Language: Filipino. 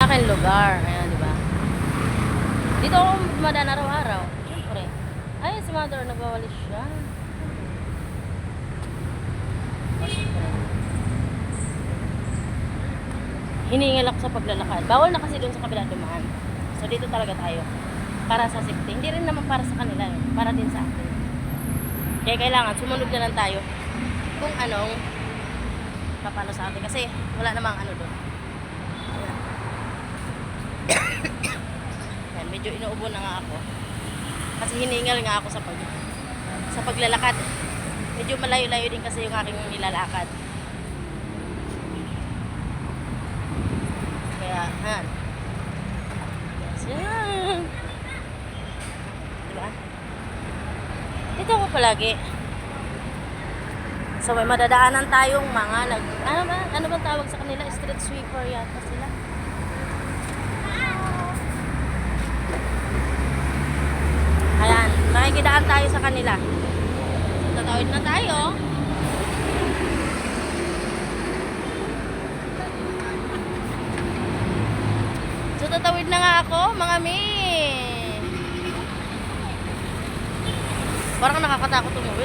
Aking lugar. Ayan, di ba? Dito ako dumadaan araw-araw. Siyempre. Ay, si mother, nagwawalis siya. O, siyempre. Hiningal ako sa paglalakad. Bawal na kasi doon sa kabila dumaan. So, dito talaga tayo. Para sa safety. Hindi rin naman para sa kanila. Para din sa atin. Kaya kailangan, sumunod na lang tayo. Kung anong papano sa atin. Kasi, wala namang ano doon. Yan, medyo inuubo na nga ako. Kasi hiningal nga ako sa paglalakad. Medyo malayo-layo din kasi yung aking nilalakad. Kaya, han. Yes, yan. Diba? Dito ako palagi. So, may madadaanan tayong mga ano bang tawag sa kanila? Street sweeper yata sila. Ayan, nakikidaan tayo sa kanila. Tatawid na tayo. So, tatawid na nga ako, mga mi. Parang nakakatakot umuwi.